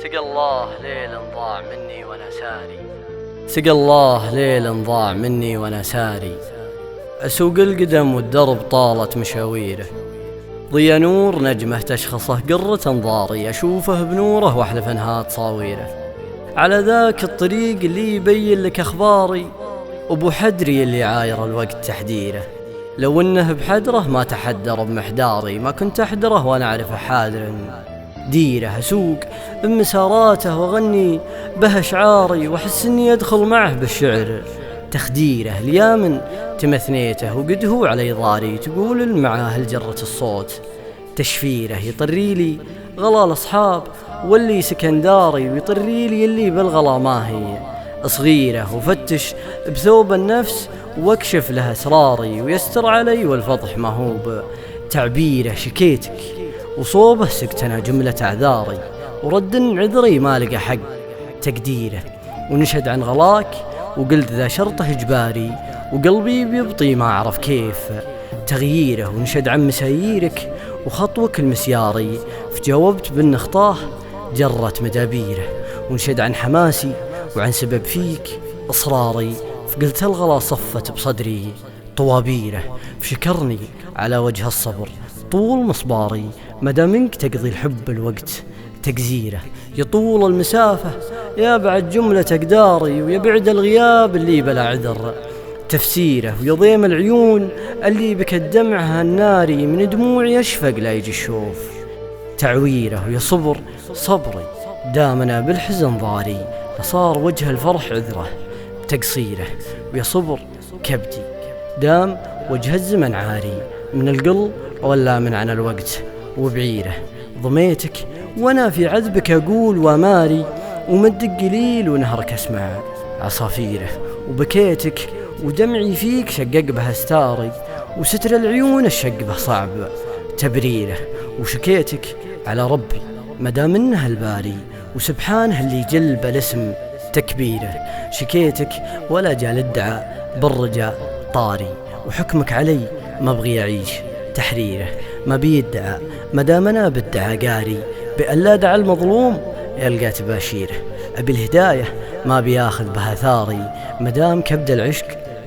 سقى الله ليل ضاع مني وانا ساري، سقى الله ليل ضاع مني وانا ساري، اسوق القدم والدرب طالت مشاويره، ضيا نور نجمه تشخصه قرة انظاري، اشوفه بنوره واحلف انها تصاويره، على ذاك الطريق اللي يبين لك اخباري، ابو حدري اللي عاير الوقت تحديره، لو انه بحدره ما تحدر بمحداري، ما كنت احدره وانا اعرفه حادر ديره، اسوق بمساراته واغني به اشعاري، واحس اني ادخل معه بالشعر تخديره، اليامن تمثنيته وقد هو علي ضاري، تقول المعاهل جرة الصوت تشفيره، يطري لي غلا الاصحاب واللي سكنداري، ويطري لي اللي بالغلا ما هي صغيره، وفتش بثوب النفس واكشف له اسراري، ويستر علي والفضح ما هو بتعبيره، شكيتك وصوبه سكتنا جملة اعذاري، ورد عذري ما لقى حق تقديره، ونشهد عن غلاك وقلت ذا شرطه اجباري، وقلبي بيبطي ما اعرف كيف تغييره، ونشهد عن مساييرك وخطوك المسياري، فجاوبت بان خطاه جرت مدابيره، ونشهد عن حماسي وعن سبب فيك اصراري، فقلت الغلا صفت بصدري طوابيره، فشكرني على وجه الصبر طول مصباري، مدى منك تقضي الحب الوقت تجزيره، يطول المسافة يا بعد جملة أقداري، ويبعد الغياب اللي بلا عذر تفسيره، ويضيم العيون اللي بك الدمعها الناري، من دموعي يشفق لا يجي الشوف تعويره، ويصبر صبري دامنا بالحزن ضاري، فصار وجه الفرح عذره بتقصيره، ويصبر كبدي دام وجه الزمن عاري، من القلب ولا من عن الوقت وبعيره، ضميتك وانا في عذبك اقول وماري، ومدق قليل ونهرك اسمع عصافيره، وبكيتك ودمعي فيك شقق به استاري، وستر العيون الشق به صعب تبريره، وشكيتك على ربي مدى منه الباري، وسبحانه اللي جلب الاسم تكبيره، شكيتك ولا جال الدعاء بالرجاء طاري، وحكمك علي ما بغي اعيش تحريره، ما بيدعى مدام انا بالدعاء قاري، بأن لا دعا المظلوم يلقى تباشيره، ابي الهدايه ما بياخذ بها ثاري، مدام كبد العشق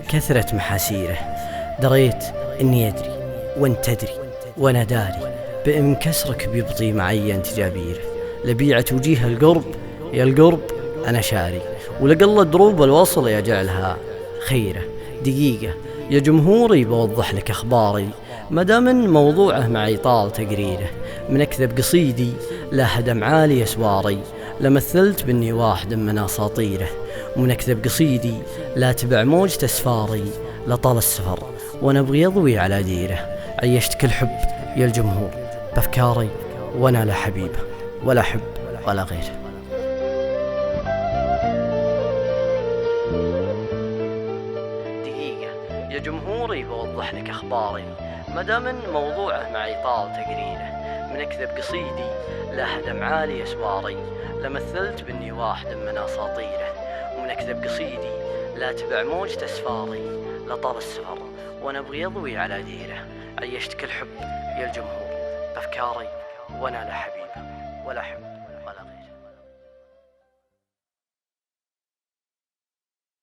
كثرة محاسيره، دريت اني ادري وانت تدري وانا داري، بان كسرك بيبطي معي تجابيره، لبيعة وجيه القرب يا القرب انا شاري، ولقل دروب الوصل يجعلها خيره، دقيقة يا جمهوري بوضح لك اخباري، مدام من موضوعه معي طال تقريره، من اكذب قصيدي لا هدم عالي اسواري، لمثلت باني واحد من اساطيره، ومن اكذب قصيدي لا تبع موجة اسفاري، لطال السفر وانا ابغي اضوي على ديره، عيشتك الحب يا الجمهور بافكاري، وانا لا حبيبه ولا حب ولا غيره. يا جمهوري بوضح لك اخباري، مدام من موضوعه معي طال تقريره، من اكذب قصيدي لا هدم عالي اسواري، لمثلت باني واحد من اساطيره، ومن اكذب قصيدي لا تبع موجة اسفاري، لطال السفر وانا ابغي اضوي على ديره، عيشتك الحب يا الجمهور بافكاري، وانا لا حبيبه ولا حب